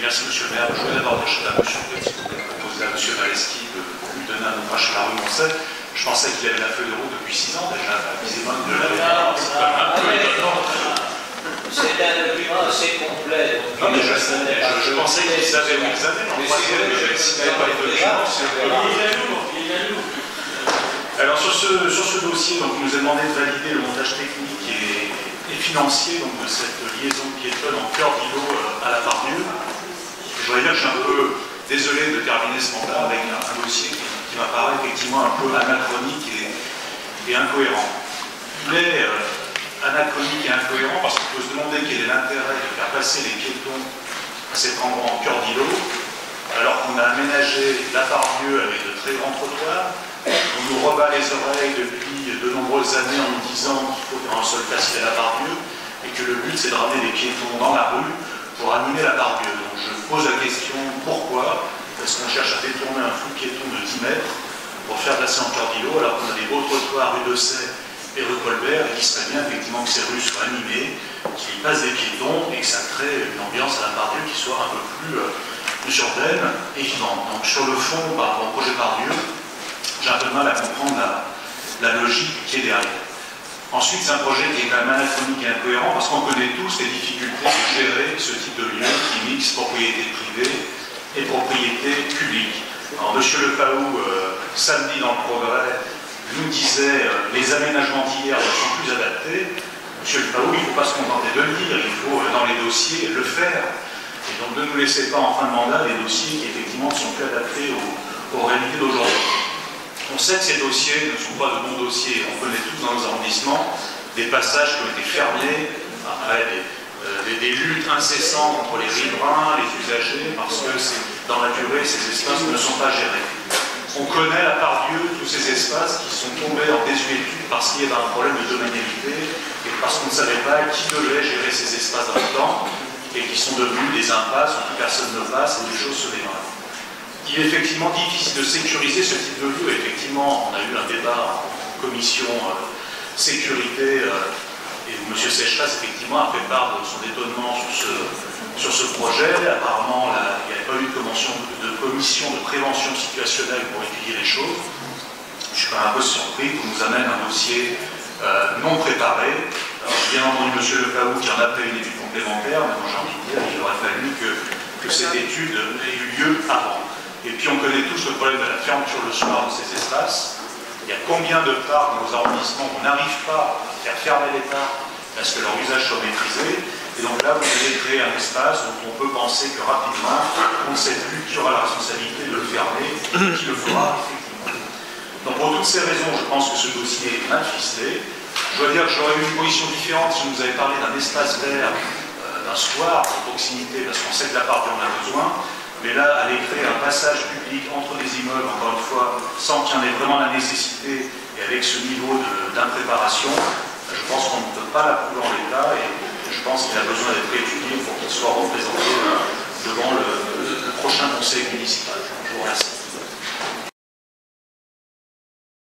merci Monsieur le maire. Je voudrais d'abord dire à Monsieur Petit, proposer à Monsieur Valeski de lui donner un ouvrage sur la rue Moncey. Je pensais qu'il avait la feuille de route depuis 6 ans déjà, visiblement il ne l'avait pas. C'est quand même un peu étonnant. C'est un document assez complet. Non mais je pensais qu'ils savaient où ils avaient en troisième, mais s'il n'avait pas les documents, c'est alors sur ce dossier, donc, il nous a demandé de valider le montage technique et financier donc, de cette liaison piétonne en cœur d'îlot à la Part-Dieu. Je voudrais dire que je suis un peu désolé de terminer ce mandat avec un dossier qui m'apparaît effectivement un peu anachronique et incohérent. Il est anachronique et incohérent parce qu'il faut se demander quel est l'intérêt de faire passer les piétons à cet endroit en cœur d'îlot, alors qu'on a aménagé la Part-Dieu avec de très grands trottoirs. On nous rebat les oreilles depuis de nombreuses années en nous disant qu'il faut faire un seul passage à la Part-Dieu et que le but c'est de ramener les piétons dans la rue pour animer la Part-Dieu. Donc je pose la question pourquoi est-ce qu'on cherche à détourner un flux piéton de 10 mètres pour faire passer en cœur d'îlot alors qu'on a des beaux trottoirs rue de Sey et rue Colbert et qu'il serait bien effectivement que ces rues soient animées, qu'il y passe des piétons et que ça crée une ambiance à la Part-Dieu qui soit un peu plus urbaine et vivante. Donc sur le fond, par rapport au projet Part-Dieu, j'ai un peu de mal à comprendre la logique qui est derrière. Ensuite, c'est un projet qui est quand même anachronique et incohérent parce qu'on connaît tous les difficultés de gérer ce type de lieu qui mixe propriété privée et propriété publique. Alors, Monsieur Le Paou, samedi dans le Progrès, nous disait les aménagements d'hier sont plus adaptés. Monsieur Le Paou, il ne faut pas se contenter de le dire, il faut dans les dossiers le faire. Et donc ne nous laissez pas en fin de mandat des dossiers qui effectivement ne sont plus adaptés aux réalités d'aujourd'hui. On sait que ces dossiers ne sont pas de bons dossiers. On connaît tous dans nos arrondissements des passages qui ont été fermés après des luttes incessantes entre les riverains, les usagers, parce que dans la durée, ces espaces ne sont pas gérés. On connaît la Part-Dieu, tous ces espaces qui sont tombés en désuétude parce qu'il y avait un problème de domanialité et parce qu'on ne savait pas qui devait gérer ces espaces dans le temps et qui sont devenus des impasses où plus personne ne passe et des choses se dégradent. Il est effectivement difficile de sécuriser ce type de lieu. Effectivement, on a eu un débat en commission sécurité et où M. Sechras effectivement a fait part de son étonnement sur ce projet. Apparemment, il n'y a pas eu de commission de prévention situationnelle pour étudier les choses. Je suis quand même un peu surpris qu'on nous amène un dossier non préparé. Alors, bien entendu, M. Le Paou qui en a fait une étude complémentaire, mais moi j'ai envie de dire qu'il aurait fallu que cette étude ait eu lieu avant. Et puis on connaît tous le problème de la fermeture le soir de ces espaces. Il y a combien de parcs dans nos arrondissements où on n'arrive pas à faire fermer les parcs parce que leur usage soit maîtrisé. Et donc là, vous allez créer un espace dont on peut penser que rapidement, on ne sait plus qui aura la responsabilité de le fermer et qui le fera effectivement. Donc pour toutes ces raisons, je pense que ce dossier est mal ficelé. Je dois dire que j'aurais eu une position différente si vous nous avez parlé d'un espace vert, d'un square de proximité, parce qu'on sait que la Part-Dieu en a besoin. Mais là, aller créer un passage public entre des immeubles, encore une fois, sans qu'il y en ait vraiment la nécessité, et avec ce niveau d'impréparation, je pense qu'on ne peut pas l'approuver en l'état, et je pense qu'il a besoin d'être étudié pour qu'il soit représenté devant le prochain conseil municipal. Je vous remercie.